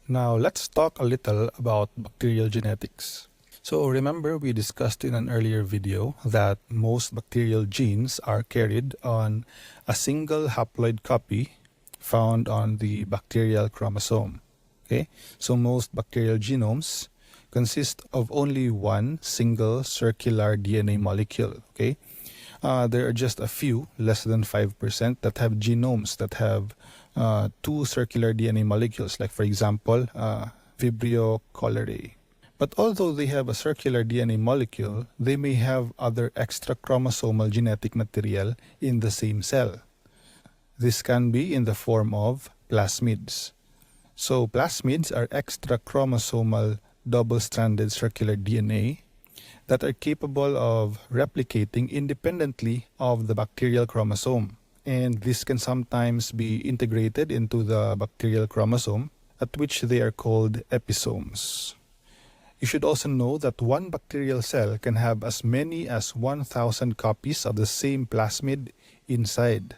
Now let's talk a little about bacterial genetics. So remember we discussed in an earlier video that most bacterial genes are carried on a single haploid copy found on the bacterial chromosome. Okay, so most bacterial genomes consist of only one single circular DNA molecule. Okay, there are just a few, less than 5%, that have genomes that have two circular DNA molecules, like for example, Vibrio cholerae. But although they have a circular DNA molecule, they may have other extra chromosomal genetic material in the same cell. This can be in the form of plasmids. So plasmids are extra chromosomal double-stranded circular DNA that are capable of replicating independently of the bacterial chromosome. And this can sometimes be integrated into the bacterial chromosome, at which they are called episomes. You should also know that one bacterial cell can have as many as 1,000 copies of the same plasmid inside.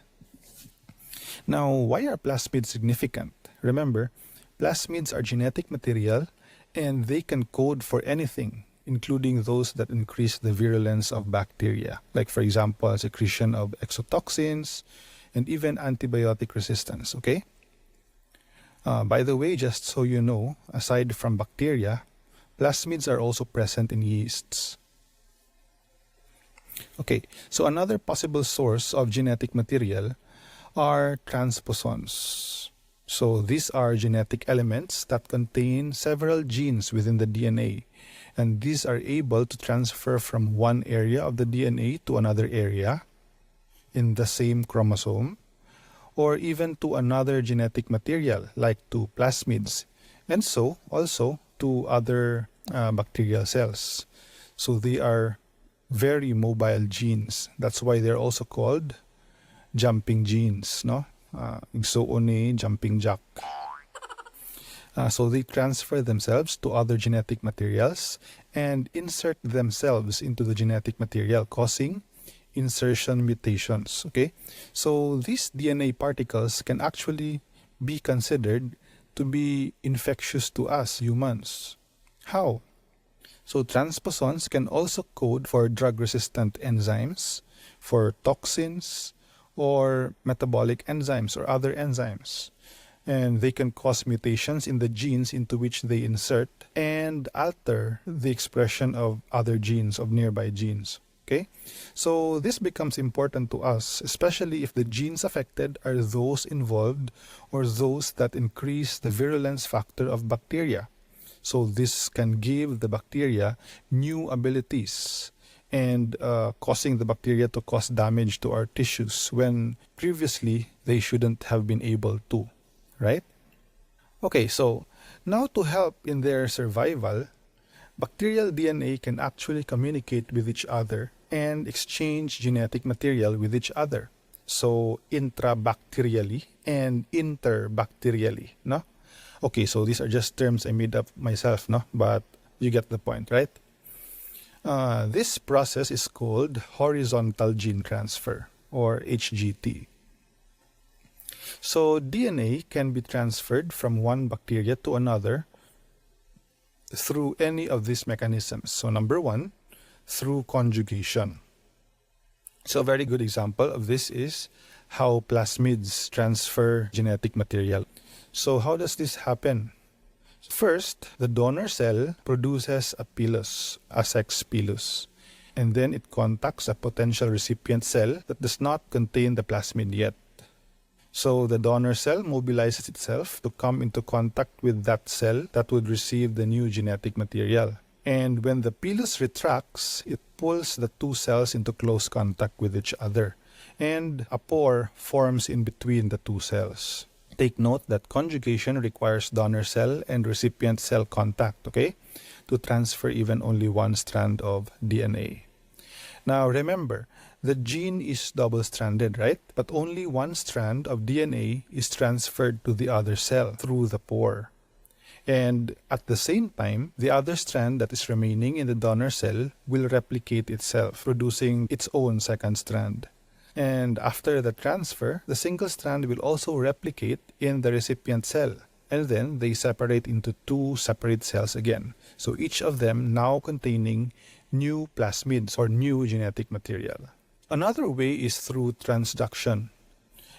Now, why are plasmids significant? Remember, plasmids are genetic material and they can code for anything, including those that increase the virulence of bacteria, like for example, secretion of exotoxins and even antibiotic resistance, okay? By the way, just so you know, aside from bacteria, plasmids are also present in yeasts. Okay, so another possible source of genetic material are transposons. So these are genetic elements that contain several genes within the DNA, and these are able to transfer from one area of the DNA to another area in the same chromosome, or even to another genetic material like to plasmids, and so also to other bacterial cells. So they are very mobile genes. That's why they're also called jumping genes, no? Igsoone, jumping jack. So they transfer themselves to other genetic materials and insert themselves into the genetic material, causing insertion mutations. Okay, so these DNA particles can actually be considered to be infectious to us humans. How? So transposons can also code for drug-resistant enzymes, for toxins, or metabolic enzymes or other enzymes. And they can cause mutations in the genes into which they insert and alter the expression of other genes, of nearby genes. Okay? So this becomes important to us, especially if the genes affected are those involved or those that increase the virulence factor of bacteria. So this can give the bacteria new abilities and causing the bacteria to cause damage to our tissues when previously they shouldn't have been able to, right? Okay, so now to help in their survival, bacterial DNA can actually communicate with each other and exchange genetic material with each other. So intrabacterially and interbacterially, no? Okay, so these are just terms I made up myself, no? But you get the point, right? This process is called horizontal gene transfer, or HGT. So DNA can be transferred from one bacteria to another through any of these mechanisms. So number one, through conjugation. So a very good example of this is how plasmids transfer genetic material. So how does this happen? First, the donor cell produces a pilus, a sex pilus, and then it contacts a potential recipient cell that does not contain the plasmid yet. So the donor cell mobilizes itself to come into contact with that cell that would receive the new genetic material. And when the pilus retracts, it pulls the two cells into close contact with each other, and a pore forms in between the two cells. Take note that conjugation requires donor cell and recipient cell contact, okay, to transfer even only one strand of DNA. Now remember, the gene is double-stranded, right? But only one strand of DNA is transferred to the other cell through the pore. And at the same time, the other strand that is remaining in the donor cell will replicate itself, producing its own second strand. And after the transfer, the single strand will also replicate in the recipient cell. and then they separate into two separate cells again. So each of them now containing new plasmids or new genetic material. Another way is through transduction.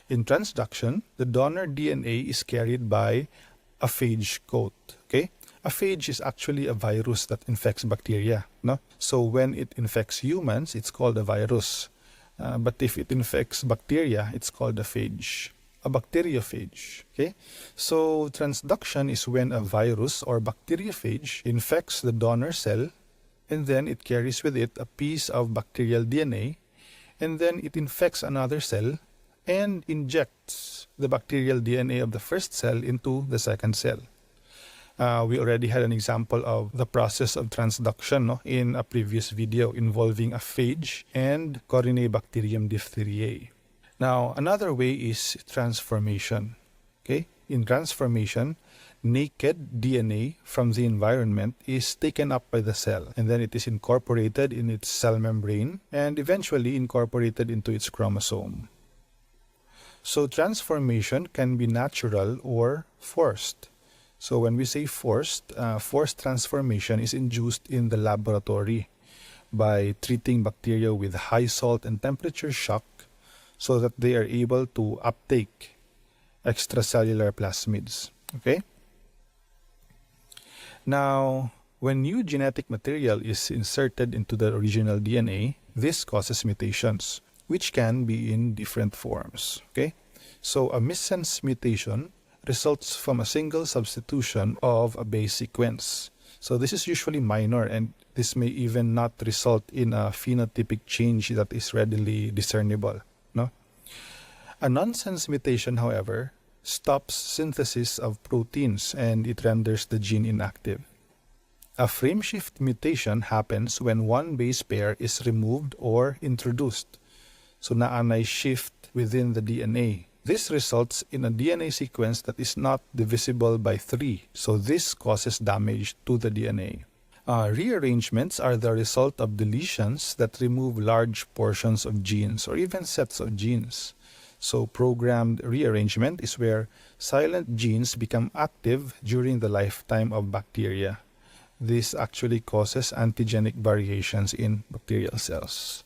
In transduction, the donor DNA is carried by a phage coat. Okay? A phage is actually a virus that infects bacteria. No? So when it infects humans, it's called a virus. But if it infects bacteria, it's called a phage, a bacteriophage. Okay? So transduction is when a virus or bacteriophage infects the donor cell, and then it carries with it a piece of bacterial DNA, and then it infects another cell and injects the bacterial DNA of the first cell into the second cell. We already had an example of the process of transduction in a previous video involving a phage and Corynebacterium diphtheriae. Now, another way is transformation. Okay? In transformation, naked DNA from the environment is taken up by the cell, and then it is incorporated in its cell membrane and eventually incorporated into its chromosome. So transformation can be natural or forced. So when we say forced transformation is induced in the laboratory by treating bacteria with high salt and temperature shock so that they are able to uptake extracellular plasmids. Okay? Now, when new genetic material is inserted into the original DNA, this causes mutations, which can be in different forms. Okay? So a missense mutation results from a single substitution of a base sequence. So this is usually minor, and this may even not result in a phenotypic change that is readily discernible. No? A nonsense mutation, however, stops synthesis of proteins and it renders the gene inactive. A frameshift mutation happens when one base pair is removed or introduced. So naanay shift within the DNA. This results in a DNA sequence that is not divisible by 3. So this causes damage to the DNA. Rearrangements are the result of deletions that remove large portions of genes or even sets of genes. So programmed rearrangement is where silent genes become active during the lifetime of bacteria. This actually causes antigenic variations in bacterial cells.